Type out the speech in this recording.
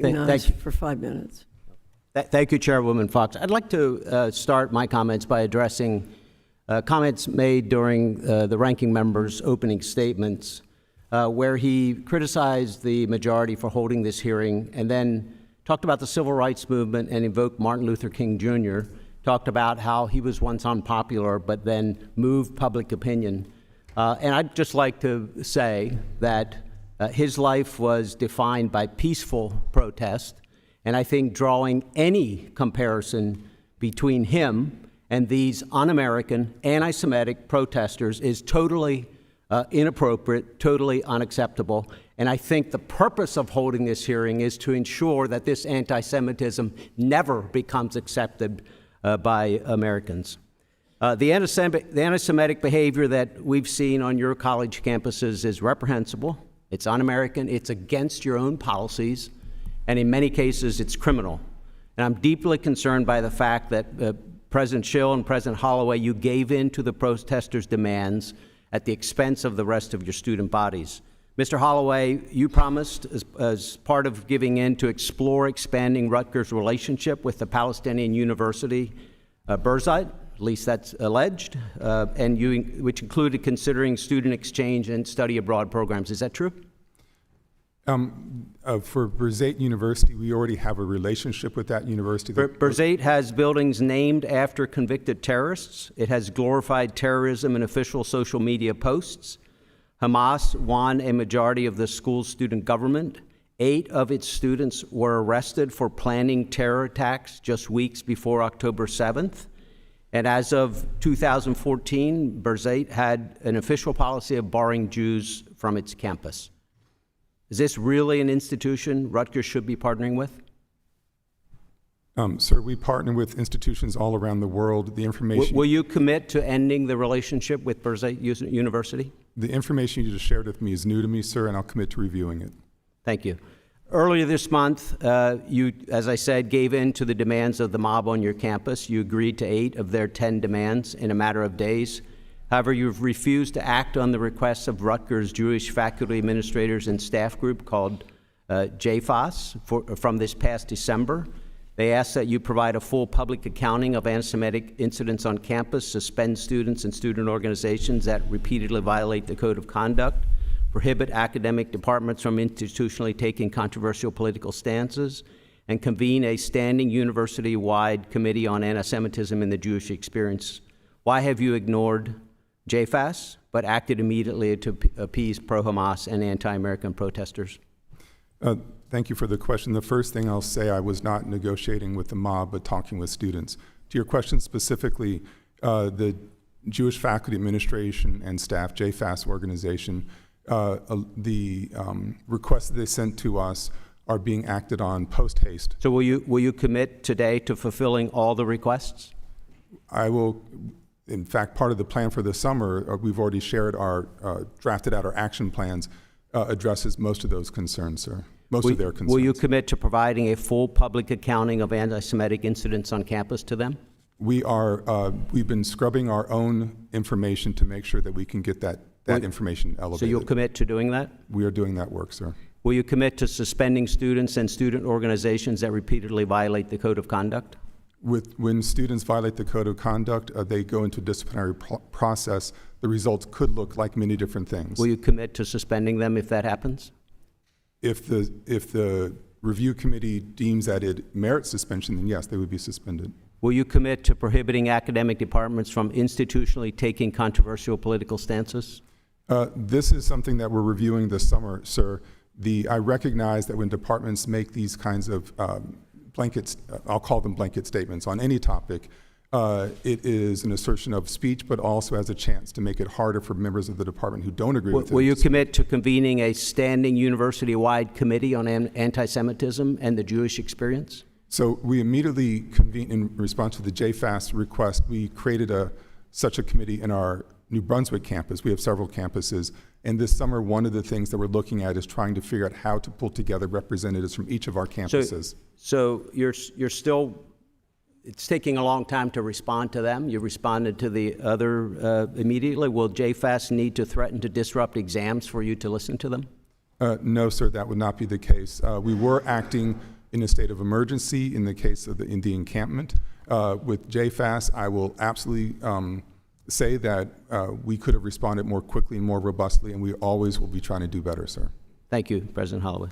Thank you for 5 minutes. Thank you, Chairwoman Fox. I'd like to start my comments by addressing comments made during the ranking member's opening statements, where he criticized the majority for holding this hearing and then talked about the civil rights movement and invoked Martin Luther King Jr., talked about how he was once unpopular but then moved public opinion. And I'd just like to say that his life was defined by peaceful protest, and I think drawing any comparison between him and these un-American, anti-Semitic protesters is totally inappropriate, totally unacceptable. And I think the purpose of holding this hearing is to ensure that this anti-Semitism never becomes accepted by Americans. The anti-Semitic behavior that we've seen on your college campuses is reprehensible. It's un-American. It's against your own policies. And in many cases, it's criminal. And I'm deeply concerned by the fact that President Schill and President Holloway, you gave in to the protesters' demands at the expense of the rest of your student bodies. Mr. Holloway, you promised, as part of giving in, to explore expanding Rutgers' relationship with the Palestinian University, Birzeit, at least that's alleged, which included considering student exchange and study abroad programs. Is that true? For Birzeit University, we already have a relationship with that university. Birzeit has buildings named after convicted terrorists. It has glorified terrorism in official social media posts. Hamas won a majority of the school's student government. 8 of its students were arrested for planning terror attacks just weeks before October 7th. And as of 2014, Birzeit had an official policy of barring Jews from its campus. Is this really an institution Rutgers should be partnering with? Sir, we partner with institutions all around the world. The information... Will you commit to ending the relationship with Birzeit University? The information you just shared with me is new to me, sir, and I'll commit to reviewing it. Thank you. Earlier this month, you, as I said, gave in to the demands of the mob on your campus. You agreed to 8 of their 10 demands in a matter of days. However, you've refused to act on the requests of Rutgers' Jewish faculty administrators and staff group called JFAS from this past December. They asked that you provide a full public accounting of anti-Semitic incidents on campus, suspend students and student organizations that repeatedly violate the code of conduct, prohibit academic departments from institutionally taking controversial political stances, and convene a standing university-wide committee on anti-Semitism in the Jewish experience. Why have you ignored JFAS, but acted immediately to appease pro-Hamas and anti-American protesters? Thank you for the question. The first thing I'll say, I was not negotiating with the mob, but talking with students. To your question specifically, the Jewish Faculty Administration and Staff, JFAS organization, the requests that they sent to us are being acted on post-haste. So will you commit today to fulfilling all the requests? I will. In fact, part of the plan for the summer, we've already shared our, drafted out our action plans, addresses most of those concerns, sir. Most of their concerns. Will you commit to providing a full public accounting of anti-Semitic incidents on campus to them? We are, we've been scrubbing our own information to make sure that we can get that information elevated. So you'll commit to doing that? We are doing that work, sir. Will you commit to suspending students and student organizations that repeatedly violate the code of conduct? When students violate the code of conduct, they go into a disciplinary process. The results could look like many different things. Will you commit to suspending them if that happens? If the review committee deems that it merits suspension, then yes, they would be suspended. Will you commit to prohibiting academic departments from institutionally taking controversial political stances? This is something that we're reviewing this summer, sir. I recognize that when departments make these kinds of blankets, I'll call them blanket statements on any topic, it is an assertion of speech, but also has a chance to make it harder for members of the department who don't agree with it. Will you commit to convening a standing university-wide committee on anti-Semitism and the Jewish experience? So we immediately convened in response to the JFAS request. We created such a committee in our New Brunswick campus. We have several campuses. And this summer, one of the things that we're looking at is trying to figure out how to pull together representatives from each of our campuses. So you're still, it's taking a long time to respond to them. You responded to the other immediately. Will JFAS need to threaten to disrupt exams for you to listen to them? No, sir, that would not be the case. We were acting in a state of emergency in the case of the encampment. With JFAS, I will absolutely say that we could have responded more quickly and more robustly, and we always will be trying to do better, sir. Thank you, President Holloway.